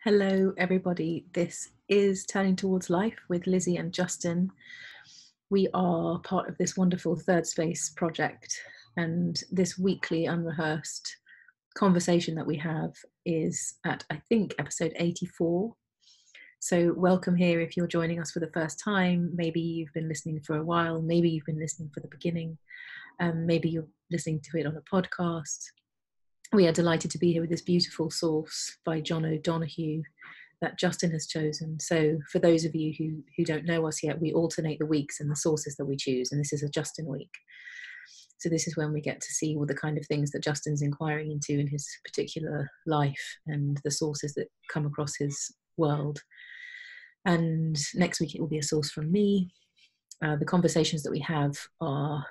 Hello, everybody. This is Turning Towards Life with Lizzie and Justin. We are part of this wonderful Thirdspace project, and this weekly unrehearsed conversation that we have is at, I think, episode 84. So welcome here if you're joining us for the first time. Maybe you've been listening for a while. Maybe you've been listening for the beginning. Maybe you're listening to it on a podcast. We are delighted to be here with this beautiful source by John O'Donoghue that Justin has chosen. So for those of you who don't know us yet, we alternate the weeks and the sources that we choose, and this is a Justin week. So this is when we get to see all the kind of things that Justin's inquiring into in his particular life and the sources that come across his world. And next week it will be a source from me. The conversations that we have are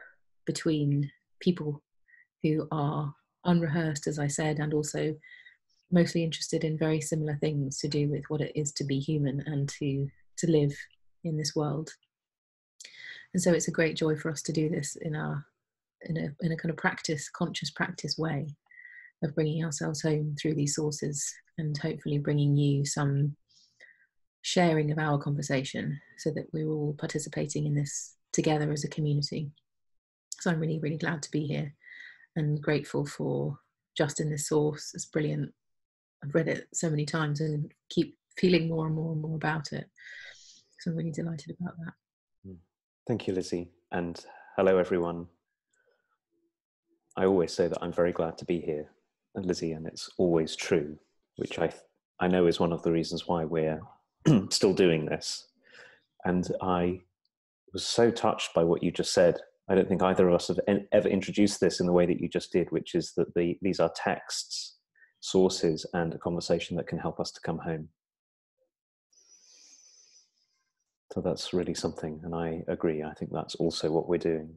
between people who are unrehearsed, as I said, and also mostly interested in very similar things to do with what it is to be human and to live in this world. And so it's a great joy for us to do this in a kind of conscious practice way of bringing ourselves home through these sources and hopefully bringing you some sharing of our conversation so that we're all participating in this together as a community. So I'm really, really glad to be here and grateful for Justin, this source. It's brilliant. I've read it so many times and keep feeling more and more and more about it. So I'm really delighted about that. Thank you, Lizzie. And hello, everyone. I always say that I'm very glad to be here, Lizzie, and it's always true, which I know is one of the reasons why we're still doing this. And I was so touched by what you just said. I don't think either of us have ever introduced this in the way that you just did, which is that these are texts, sources, and a conversation that can help us to come home. So that's really something, and I agree. I think that's also what we're doing.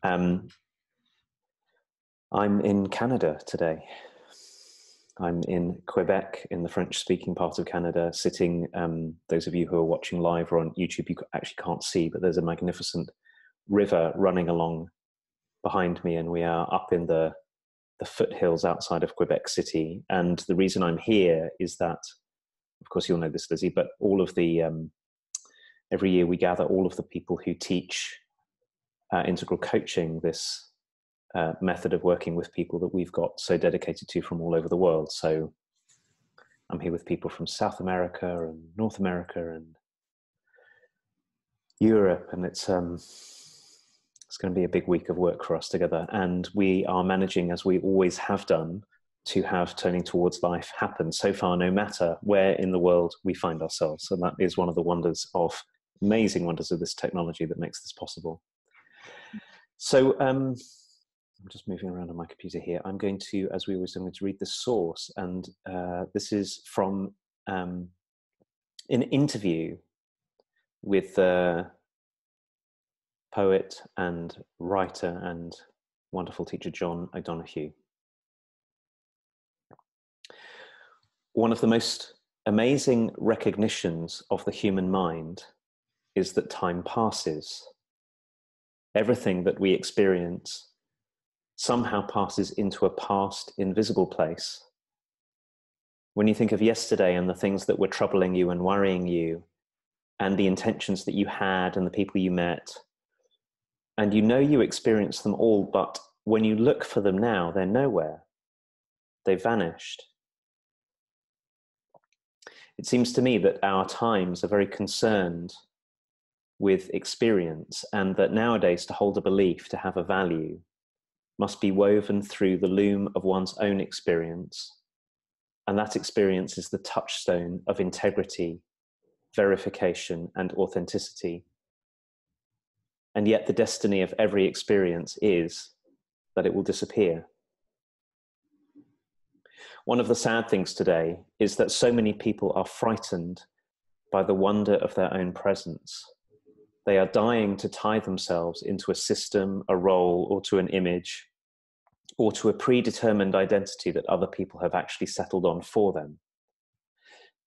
I'm in Canada today. I'm in Quebec, in the French-speaking part of Canada, sitting, those of you who are watching live or on YouTube, you actually can't see, but there's a magnificent river running along behind me, and we are up in the foothills outside of Quebec City. And the reason I'm here is that, of course you'll know this, Lizzie, but all of the every year we gather all of the people who teach integral coaching, this method of working with people that we've got so dedicated to from all over the world. So I'm here with people from South America and North America and Europe, and it's going to be a big week of work for us together. And we are managing, as we always have done, to have Turning Towards Life happen so far, no matter where in the world we find ourselves. And that is one of the amazing wonders of this technology that makes this possible. So I'm just moving around on my computer here. I'm going to, as we always do, I'm going to read the source. And this is from an interview with the poet and writer and wonderful teacher John O'Donoghue. One of the most amazing recognitions of the human mind is that time passes. Everything that we experience somehow passes into a past invisible place. When you think of yesterday and the things that were troubling you and worrying you and the intentions that you had and the people you met, and you know you experienced them all, but when you look for them now, they're nowhere. They've vanished. It seems to me that our times are very concerned with experience, and that nowadays to hold a belief, to have a value, must be woven through the loom of one's own experience. And that experience is the touchstone of integrity, verification, and authenticity. And yet the destiny of every experience is that it will disappear. One of the sad things today is that so many people are frightened by the wonder of their own presence. They are dying to tie themselves into a system, a role, or to an image, or to a predetermined identity that other people have actually settled on for them.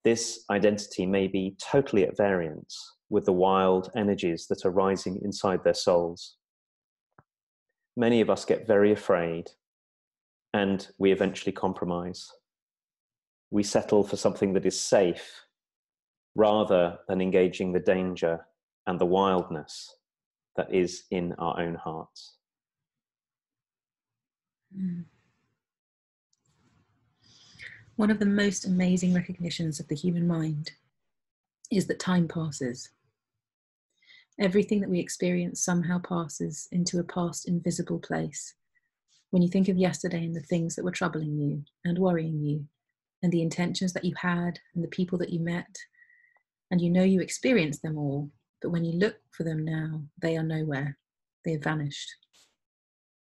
This identity may be totally at variance with the wild energies that are rising inside their souls. Many of us get very afraid, and we eventually compromise. we settle for something that is safe rather than engaging the danger and the wildness that is in our own hearts. One of the most amazing recognitions of the human mind is that time passes. Everything that we experience somehow passes into a past invisible place. When you think of yesterday and the things that were troubling you and worrying you, and the intentions that you had and the people that you met, and you know you experienced them all, but when you look for them now, they are nowhere. They have vanished.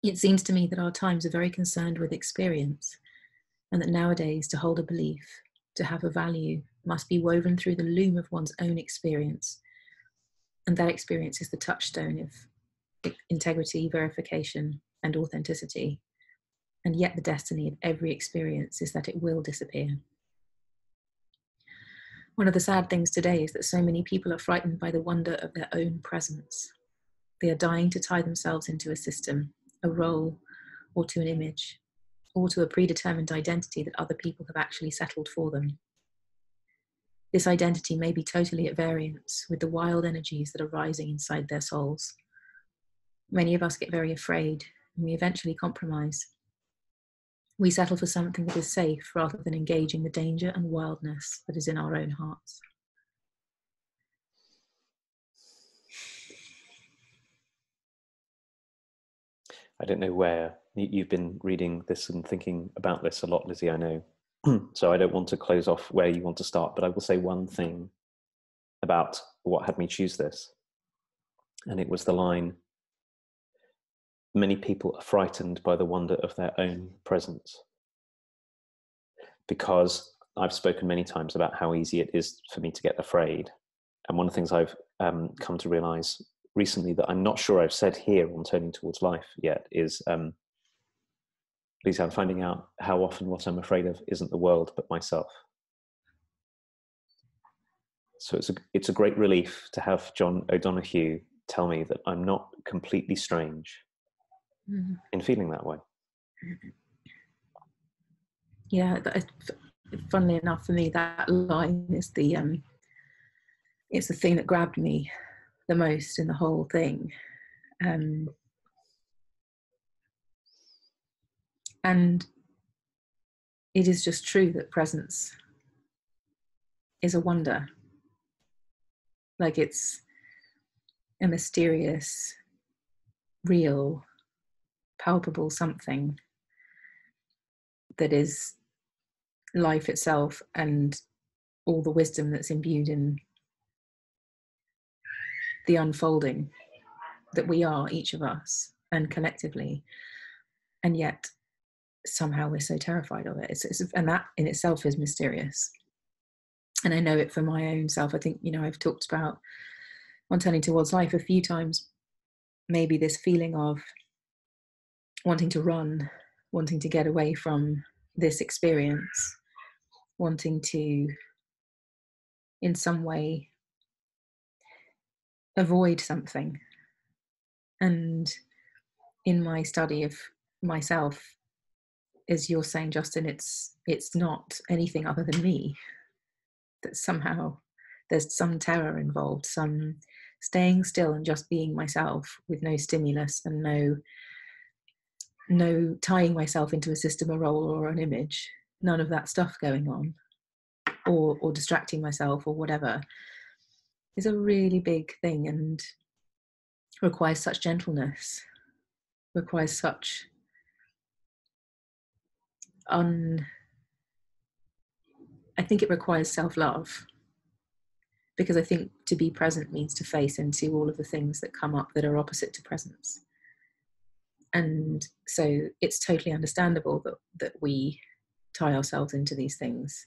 It seems to me that our times are very concerned with experience, and that nowadays to hold a belief, to have a value, must be woven through the loom of one's own experience. And that experience is the touchstone of integrity, verification, and authenticity. And yet the destiny of every experience is that it will disappear. One of the sad things today is that so many people are frightened by the wonder of their own presence. They are dying to tie themselves into a system, a role, or to an image, or to a predetermined identity that other people have actually settled for them. This identity may be totally at variance with the wild energies that are rising inside their souls. Many of us get very afraid, and we eventually compromise. We settle for something that is safe rather than engaging the danger and wildness that is in our own hearts. I don't know where you've been reading this and thinking about this a lot, Lizzie, I know. So I don't want to close off where you want to start, but I will say one thing about what had me choose this. And it was the line, many people are frightened by the wonder of their own presence. Because I've spoken many times about how easy it is for me to get afraid. And one of the things I've come to realize recently that I'm not sure I've said here on Turning Towards Life yet is, Lizzie, I'm finding out how often what I'm afraid of isn't the world, but myself. So it's a great relief to have John O'Donoghue tell me that I'm not completely strange in feeling that way. Yeah, funnily enough, for me, that line is it's the thing that grabbed me the most in the whole thing. And it is just true that presence is a wonder. Like, it's a mysterious, real, palpable something that is life itself and all the wisdom that's imbued in the unfolding that we are, each of us, and collectively. And yet somehow we're so terrified of it. And that in itself is mysterious. And I know it for my own self. I think, I've talked about on Turning Towards Life a few times, maybe this feeling of wanting to run, wanting to get away from this experience, wanting to, in some way, avoid something. And in my study of myself, as you're saying, Justin, it's not anything other than me. That somehow there's some terror involved, some staying still and just being myself with no stimulus and no tying myself into a system, a role, or an image. None of that stuff going on, or distracting myself or whatever, is a really big thing and requires such gentleness, requires such I think it requires self-love, because I think to be present means to face into all of the things that come up that are opposite to presence. And so it's totally understandable that we tie ourselves into these things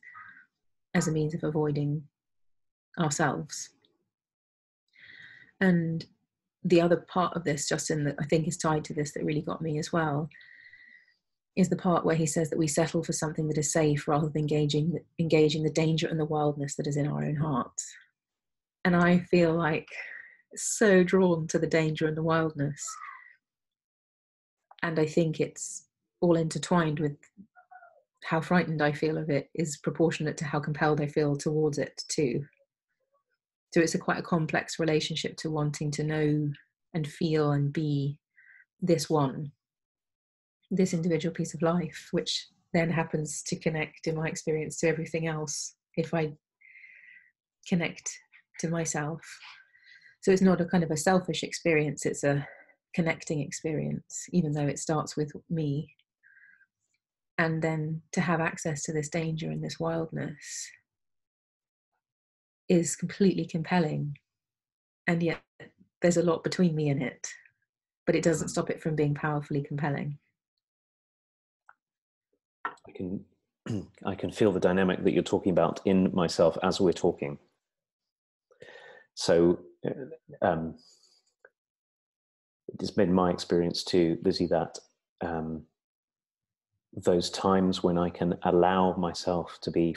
as a means of avoiding ourselves. And the other part of this, Justin, that I think is tied to this that really got me as well, is the part where he says that we settle for something that is safe rather than engaging the danger and the wildness that is in our own hearts. And I feel like so drawn to the danger and the wildness. And I think it's all intertwined with how frightened I feel of it is proportionate to how compelled I feel towards it too. So it's quite a complex relationship to wanting to know and feel and be this individual piece of life, which then happens to connect, in my experience, to everything else if I connect to myself. So it's not a kind of a selfish experience, it's a connecting experience, even though it starts with me. And then to have access to this danger and this wildness is completely compelling. And yet there's a lot between me and it, but it doesn't stop it from being powerfully compelling. I can feel the dynamic that you're talking about in myself as we're talking. So it's been my experience too, Lizzie, that those times when I can allow myself to be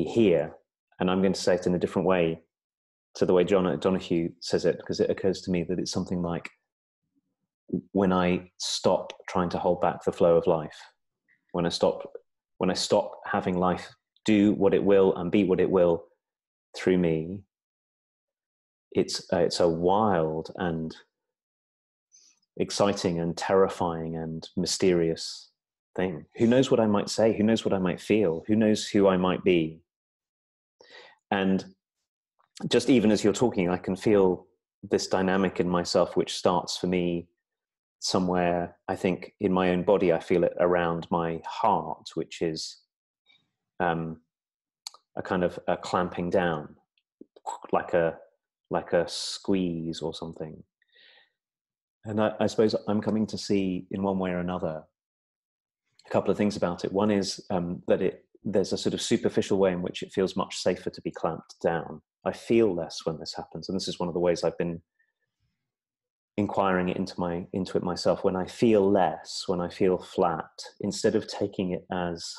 here, and I'm going to say it in a different way to the way John Donahue says it, because it occurs to me that it's something like when I stop trying to hold back the flow of life, when I stop having life do what it will and be what it will through me. It's a wild and exciting and terrifying and mysterious thing. Who knows what I might say? Who knows what I might feel? Who knows who I might be? And just even as you're talking, I can feel this dynamic in myself, which starts for me somewhere, I think, in my own body. I feel it around my heart, which is a kind of a clamping down, like a squeeze or something. And I suppose I'm coming to see, in one way or another, a couple of things about it. One is that there's a sort of superficial way in which it feels much safer to be clamped down. I feel less when this happens, and this is one of the ways I've been inquiring into it myself. When I feel less, when I feel flat, instead of taking it as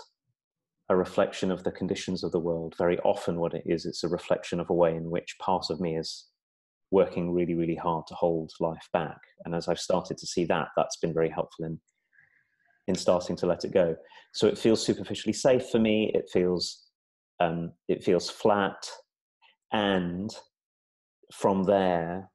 a reflection of the conditions of the world, very often what it is, it's a reflection of a way in which part of me is working really, really hard to hold life back. And as I've started to see that, that's been very helpful in starting to let it go. So it feels superficially safe for me. It feels flat. And from there,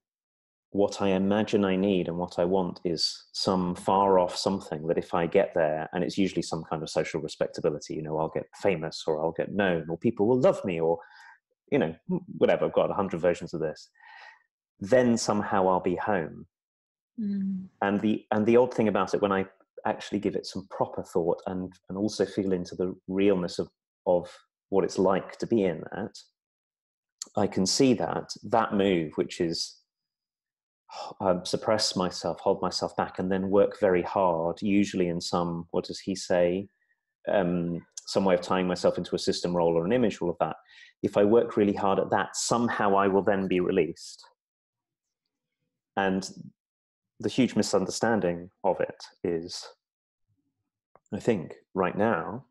what I imagine I need and what I want is some far off something that if I get there, and it's usually some kind of social respectability, I'll get famous, or I'll get known, or people will love me, or, whatever, I've got 100 versions of this, then somehow I'll be home. Mm. And the odd thing about it, when I actually give it some proper thought and also feel into the realness of what it's like to be in that, I can see that move, which is suppress myself, hold myself back, and then work very hard, usually in some, what does he say, some way of tying myself into a system role or an image, all of that. If I work really hard at that, somehow I will then be released. And the huge misunderstanding of it is, I think, right now,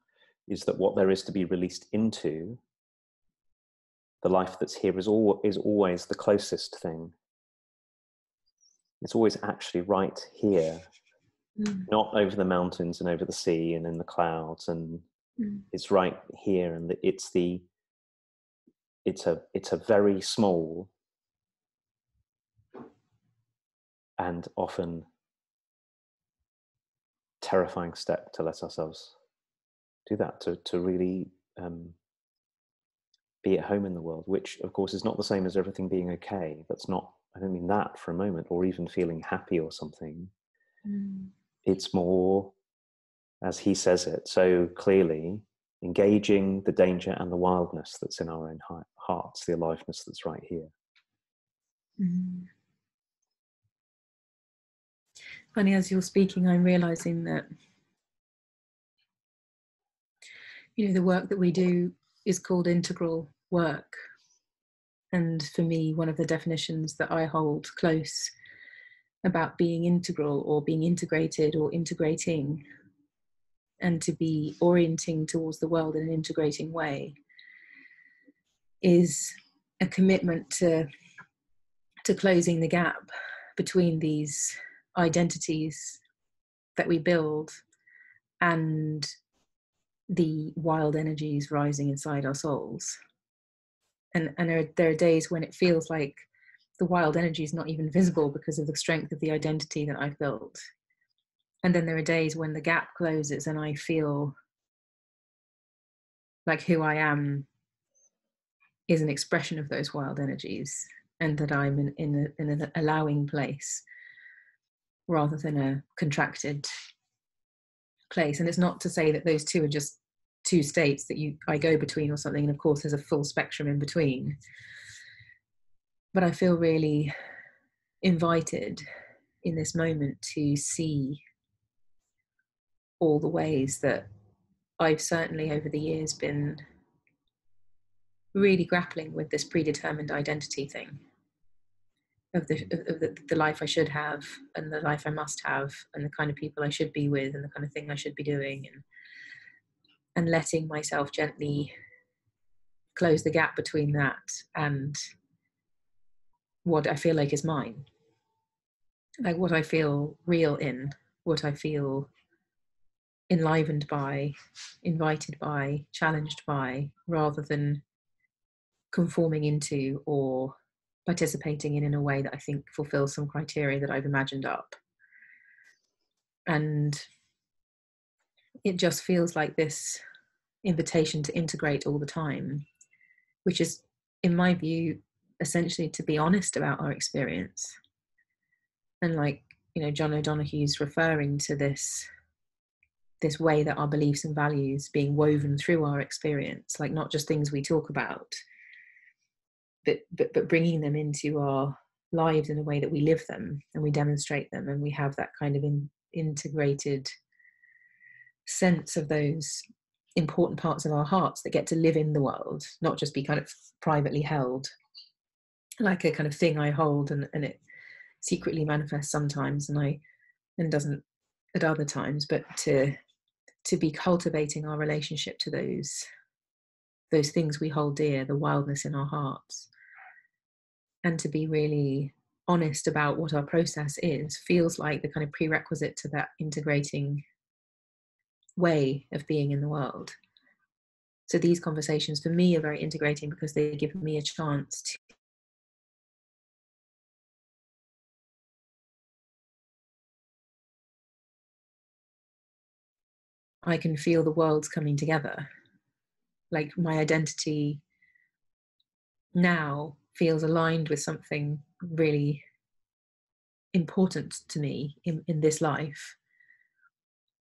is that what there is to be released into, the life that's here, is always the closest thing. It's always actually right here, not over the mountains and over the sea and in the clouds, and it's right here, and it's a very small and often terrifying step to let ourselves do that, to really be at home in the world, which of course is not the same as everything being okay. That's not, I don't mean that for a moment, or even feeling happy or something. It's more, as he says it so clearly, engaging the danger and the wildness that's in our own hearts, the aliveness that's right here. Funny, as you're speaking, I'm realizing that the work that we do is called integral work, and for me, one of the definitions that I hold close about being integral or being integrated or integrating, and to be orienting towards the world in an integrating way, is a commitment to closing the gap between these identities that we build and the wild energies rising inside our souls. And there are days when it feels like the wild energy is not even visible because of the strength of the identity that I've built. And then there are days when the gap closes and I feel like who I am is an expression of those wild energies, and that I'm in an allowing place rather than a contracted place. And it's not to say that those two are just two states that I go between or something, and of course there's a full spectrum in between. But I feel really invited in this moment to see all the ways that I've certainly over the years been really grappling with this predetermined identity thing of the life I should have and the life I must have and the kind of people I should be with and the kind of thing I should be doing, and letting myself gently close the gap between that and what I feel like is mine, like what I feel real in, what I feel enlivened by, invited by, challenged by, rather than conforming into or participating in a way that I think fulfills some criteria that I've imagined up. And it just feels like this invitation to integrate all the time, which is, in my view, essentially to be honest about our experience. And like, you know, John O'Donohue's referring to this way that our beliefs and values being woven through our experience, like not just things we talk about, but bringing them into our lives in a way that we live them and we demonstrate them, and we have that kind of integrated sense of those important parts of our hearts that get to live in the world, not just be kind of privately held like a kind of thing I hold and it secretly manifests sometimes and doesn't at other times, but to be cultivating our relationship to those things we hold dear, the wildness in our hearts, and to be really honest about what our process is, feels like the kind of prerequisite to that integrating way of being in the world. So these conversations for me are very integrating because they give me a chance to I can feel the worlds coming together. Like my identity now feels aligned with something really important to me in this life,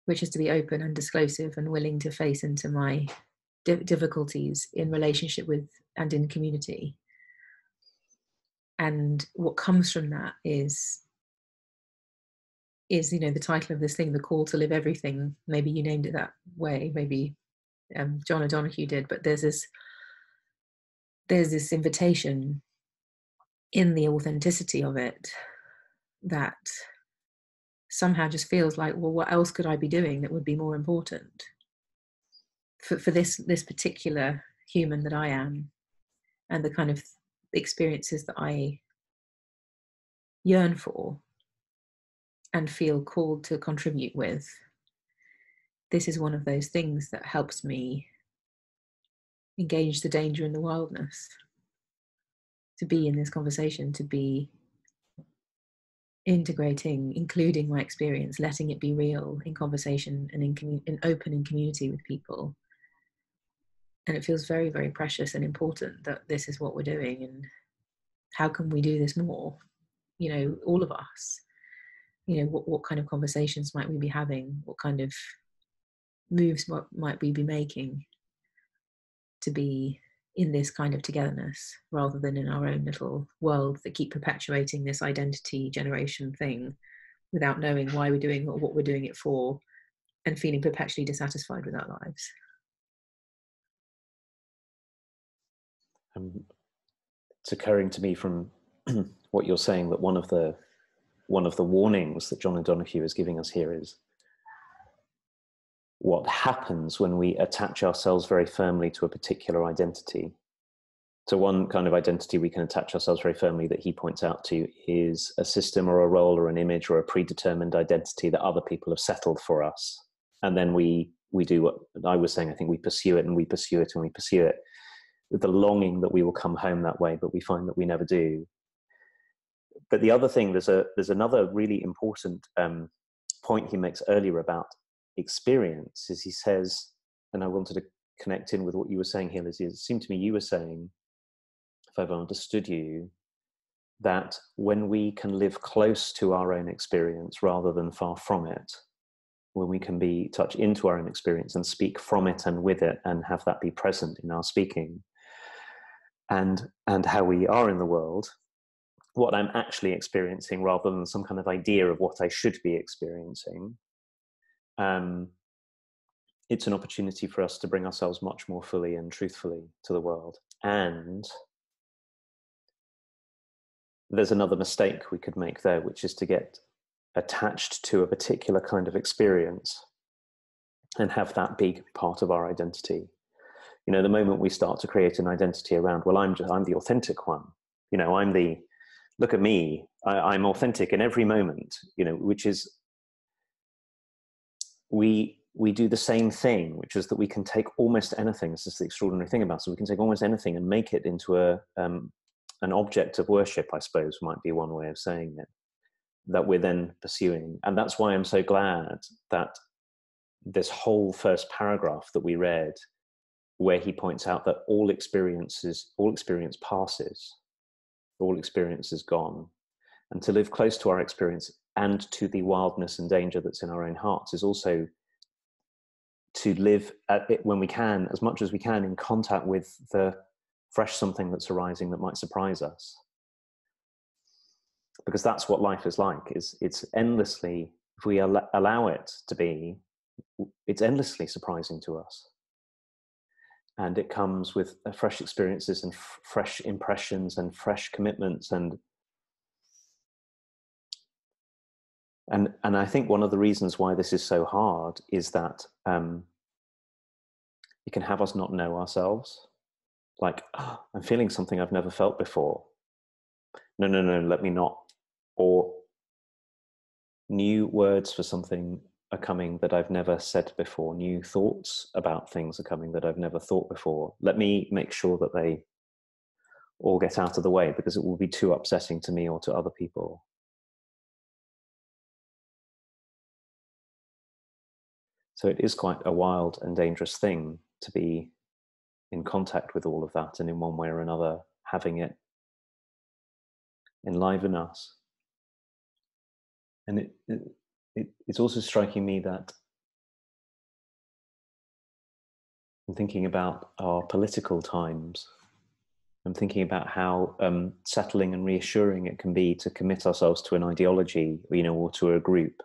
which is to be open and disclosive and willing to face into my difficulties in relationship with and in community. And what comes from that is, you know, the title of this thing, The Call to Live Everything. Maybe you named it that way, maybe John O'Donohue did, but there's this invitation in the authenticity of it that somehow just feels like, well, what else could I be doing that would be more important for this particular human that I am, and the kind of experiences that I yearn for and feel called to contribute with. This is one of those things that helps me engage the danger and the wildness, to be in this conversation, to be integrating, including my experience, letting it be real in conversation and in open in community with people. And it feels very, very precious and important that this is what we're doing. And how can we do this more? You know, all of us, you know, what kind of conversations might we be having? What kind of moves might we be making to be in this kind of togetherness, rather than in our own little world that keep perpetuating this identity generation thing without knowing why we're doing it or what we're doing it for, and feeling perpetually dissatisfied with our lives. It's occurring to me from what you're saying that one of the warnings that John O'Donohue is giving us here is what happens when we attach ourselves very firmly to a particular identity. So one kind of identity we can attach ourselves very firmly that he points out to is a system or a role or an image or a predetermined identity that other people have settled for us. And then we we do what I was saying. I think we pursue it and we pursue it and we pursue it with the longing that we will come home that way, but we find that we never do. But the other thing, there's another really important point he makes earlier about experience, is he says, and I wanted to connect in with what you were saying here, Lizzie. It seemed to me you were saying, if I've understood you, that when we can live close to our own experience rather than far from it, when we can be touch into our own experience and speak from it and with it and have that be present in our speaking and how we are in the world, what I'm actually experiencing rather than some kind of idea of what I should be experiencing, it's an opportunity for us to bring ourselves much more fully and truthfully to the world. And there's another mistake we could make there, which is to get attached to a particular kind of experience and have that be part of our identity. You know, the moment we start to create an identity around, well, I'm the authentic one. You know, look at me, I'm authentic in every moment, you know, which is, we do the same thing, which is that we can take almost anything. This is the extraordinary thing about it. So we can take almost anything and make it into an object of worship, I suppose might be one way of saying it, that we're then pursuing. And that's why I'm so glad that this whole first paragraph that we read, where he points out that all experience passes, all experience is gone, and to live close to our experience and to the wildness and danger that's in our own hearts is also to live at it when we can, as much as we can, in contact with the fresh something that's arising that might surprise us. Because that's what life is like. It's endlessly, if we allow it to be, it's endlessly surprising to us. And it comes with fresh experiences and fresh impressions and fresh commitments. And I think one of the reasons why this is so hard is that it can have us not know ourselves. Like, oh, I'm feeling something I've never felt before. No, let me not. Or new words for something are coming that I've never said before. New thoughts about things are coming that I've never thought before. Let me make sure that they all get out of the way, because it will be too upsetting to me or to other people. So it is quite a wild and dangerous thing to be in contact with all of that, and in one way or another having it enliven us. And it's also striking me that I'm thinking about our political times. I'm thinking about how settling and reassuring it can be to commit ourselves to an ideology, you know, or to a group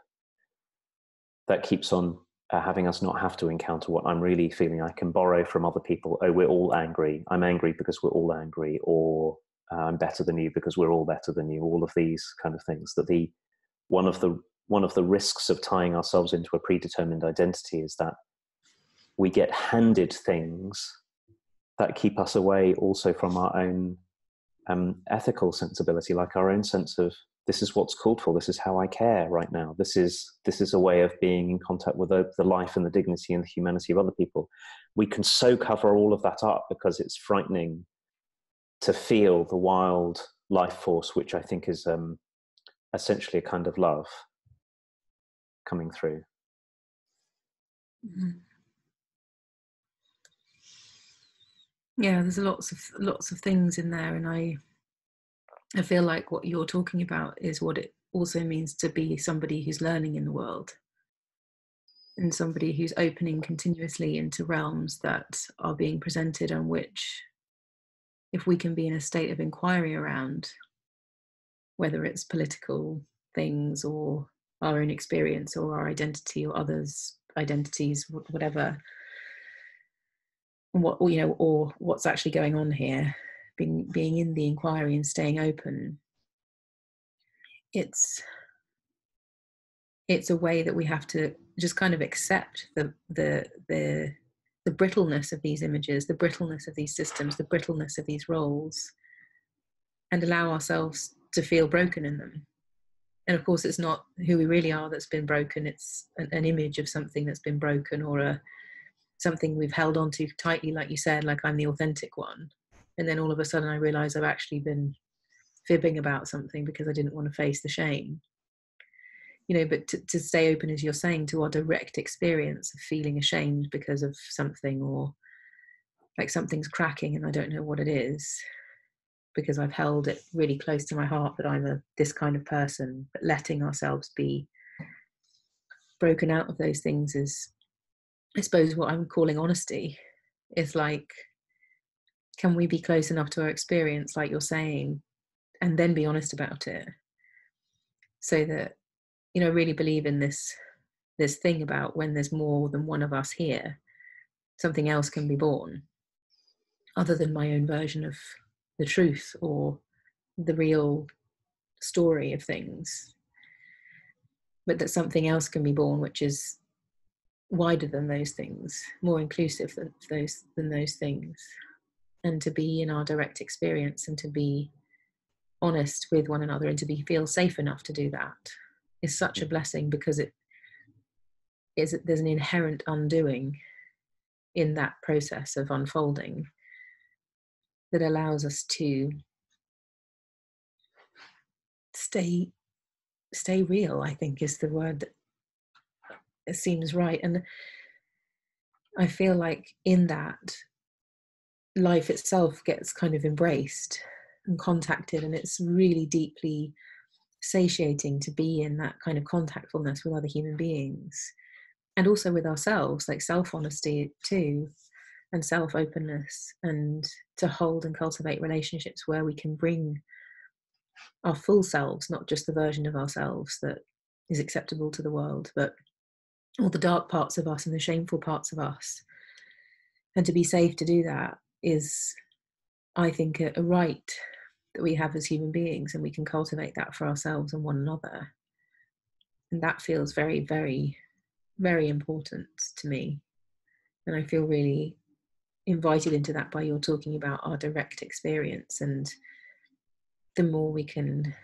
that keeps on having us not have to encounter what I'm really feeling. I can borrow from other people. Oh, we're all angry. I'm angry because we're all angry, or I'm better than you because we're all better than you. All of these kind of things. That one of the risks of tying ourselves into a predetermined identity is that we get handed things that keep us away also from our own ethical sensibility, like our own sense of, this is what's called for, this is how I care right now, this is a way of being in contact with the life and the dignity and the humanity of other people. We can so cover all of that up because it's frightening to feel the wild life force, which I think is essentially a kind of love coming through. Mm-hmm. Yeah, there's lots of things in there, and I feel like what you're talking about is what it also means to be somebody who's learning in the world, and somebody who's opening continuously into realms that are being presented, and which, if we can be in a state of inquiry around, whether it's political things or our own experience or our identity or others' identities, whatever, what, you know, or what's actually going on here, being in the inquiry and staying open, it's a way that we have to just kind of accept the brittleness of these images, the brittleness of these systems, the brittleness of these roles, and allow ourselves to feel broken in them. And of course, it's not who we really are that's been broken. It's an image of something that's been broken, or something we've held on to tightly, like you said, like I'm the authentic one. And then all of a sudden I realize I've actually been fibbing about something because I didn't want to face the shame. But to stay open, as you're saying, to our direct experience of feeling ashamed because of something, or like something's cracking and I don't know what it is, because I've held it really close to my heart that I'm this kind of person. But letting ourselves be broken out of those things is, I suppose, what I'm calling honesty. Is like, can we be close enough to our experience, like you're saying, and then be honest about it? So that, I really believe in this thing about when there's more than one of us here, something else can be born, other than my own version of the truth or the real story of things. But that something else can be born, which is wider than those things, more inclusive than those things. And to be in our direct experience, and to be honest with one another, and to feel safe enough to do that, is such a blessing, because there's an inherent undoing in that process of unfolding that allows us to stay real, I think, is the word that seems right. And I feel like in that, life itself gets kind of embraced and contacted, and it's really deeply satiating to be in that kind of contactfulness with other human beings, and also with ourselves, like self-honesty too, and self-openness, and to hold and cultivate relationships where we can bring our full selves, not just the version of ourselves that is acceptable to the world, but all the dark parts of us and the shameful parts of us. And to be safe to do that is, I think, a right that we have as human beings, and we can cultivate that for ourselves and one another. And that feels very, very, very important to me. And I feel really invited into that by your talking about our direct experience. And the more we can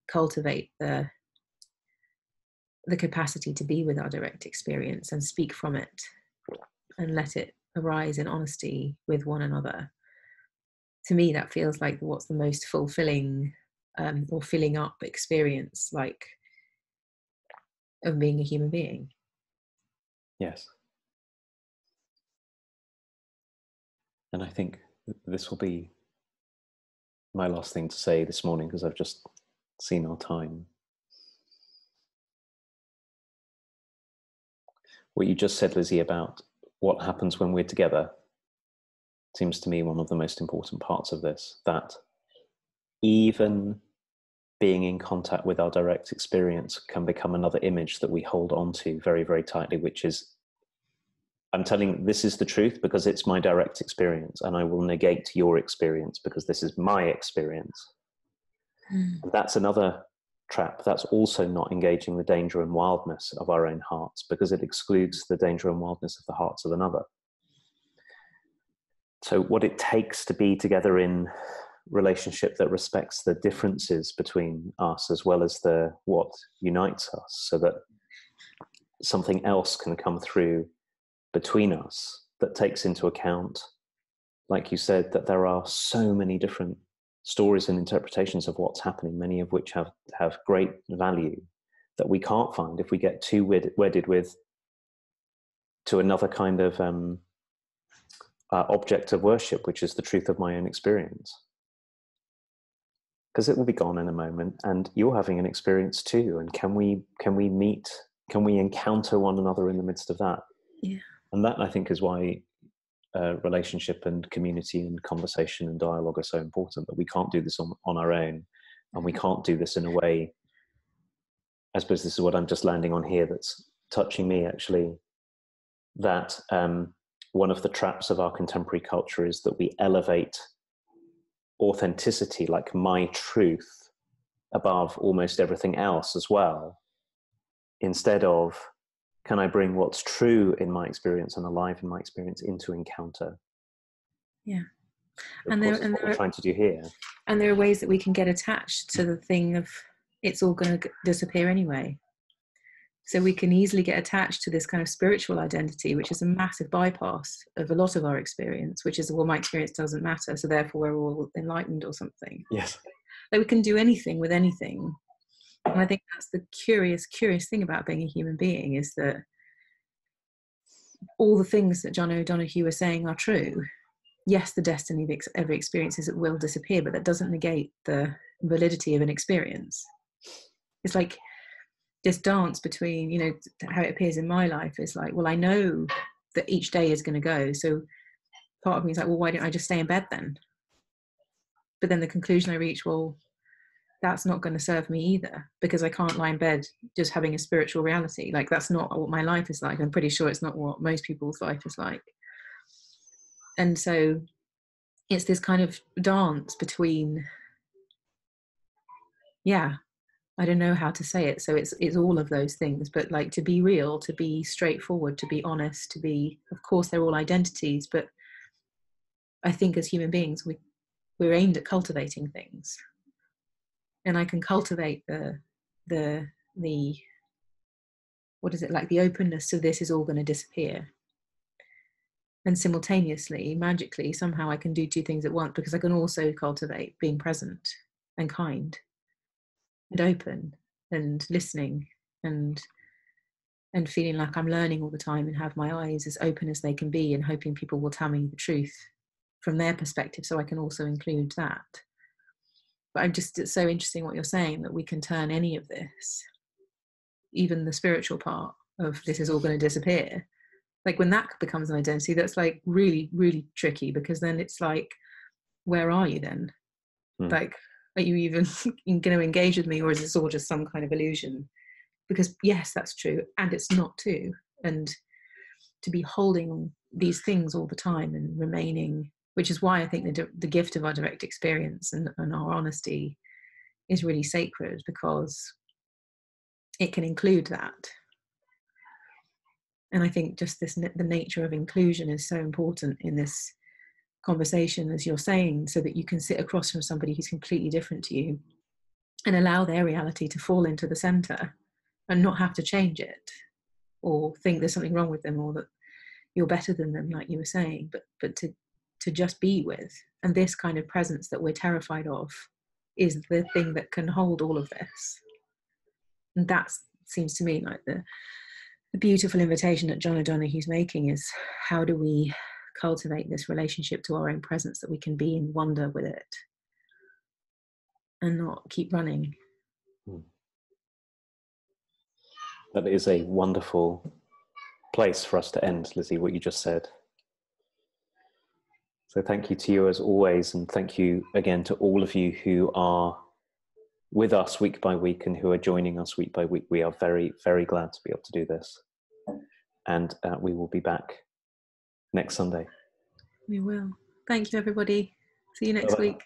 cultivate the capacity to be with our direct experience and speak from it, and let it arise in honesty with one another, to me that feels like what's the most fulfilling or filling up experience, like, of being a human being. Yes. And I think this will be my last thing to say this morning, because I've just seen our time. What you just said, Lizzie, about what happens when we're together seems to me one of the most important parts of this, that even being in contact with our direct experience can become another image that we hold on to very, very tightly, which is, I'm telling this is the truth because it's my direct experience, and I will negate your experience because this is my experience. And that's another trap. That's also not engaging the danger and wildness of our own hearts, because it excludes the danger and wildness of the hearts of another. So what it takes to be together in relationship that respects the differences between us, as well as what unites us, so that something else can come through between us that takes into account, like you said, that there are so many different stories and interpretations of what's happening, many of which have great value, that we can't find if we get too wedded to another kind of object of worship, which is the truth of my own experience. Because it will be gone in a moment, and you're having an experience too. And can we meet? Can we encounter one another in the midst of that? Yeah. And that, I think, is why relationship and community and conversation and dialogue are so important. That we can't do this on our own, and we can't do this in a way. I suppose this is what I'm just landing on here that's touching me, actually. That one of the traps of our contemporary culture is that we elevate authenticity, like my truth, above almost everything else as well, instead of, can I bring what's true in my experience and alive in my experience into encounter? Yeah. Of course, that's what we're trying to do here. And there are ways that we can get attached to the thing of it's all going to disappear anyway. So we can easily get attached to this kind of spiritual identity, which is a massive bypass of a lot of our experience, which is, well, my experience doesn't matter, so therefore we're all enlightened or something. Yes. Like we can do anything with anything. And I think that's the curious thing about being a human being, is that all the things that John O'Donoghue was saying are true. Yes, the destiny of every experience is it will disappear, but that doesn't negate the validity of an experience. It's like this dance between, you know, how it appears in my life is like, well, I know that each day is going to go. So part of me is like, well, why don't I just stay in bed then? But then the conclusion I reach, well, that's not going to serve me either, because I can't lie in bed just having a spiritual reality. Like, that's not what my life is like. I'm pretty sure it's not what most people's life is like. And so it's this kind of dance between, yeah, I don't know how to say it. So it's all of those things, but like, to be real, to be straightforward, to be honest, to be, of course, they're all identities, but I think as human beings, we're aimed at cultivating things. And I can cultivate the what is it, like the openness to this is all going to disappear. And simultaneously, magically, somehow I can do two things at once, because I can also cultivate being present and kind and open and listening and feeling like I'm learning all the time and have my eyes as open as they can be, and hoping people will tell me the truth from their perspective so I can also include that. But it's so interesting what you're saying, that we can turn any of this, even the spiritual part of this is all going to disappear. Like, when that becomes an identity, that's like really, really tricky, because then it's like, where are you then? Like, are you even going to engage with me, or is this all just some kind of illusion? Because yes, that's true, and it's not too. And to be holding these things all the time and remaining, which is why I think the gift of our direct experience and our honesty is really sacred, because it can include that. And I think just the nature of inclusion is so important in this conversation, as you're saying, so that you can sit across from somebody who's completely different to you and allow their reality to fall into the center and not have to change it or think there's something wrong with them or that you're better than them, like you were saying, but to just be with. And this kind of presence that we're terrified of is the thing that can hold all of this. And that seems to me like the beautiful invitation that John O'Donoghue's making is, how do we cultivate this relationship to our own presence, that we can be in wonder with it and not keep running. That is a wonderful place for us to end, Lizzie, what you just said. So thank you to you as always, and thank you again to all of you who are with us week by week and who are joining us week by week. We are very, very glad to be able to do this. And we will be back next Sunday. We will. Thank you, everybody. See you next Bye-bye. week.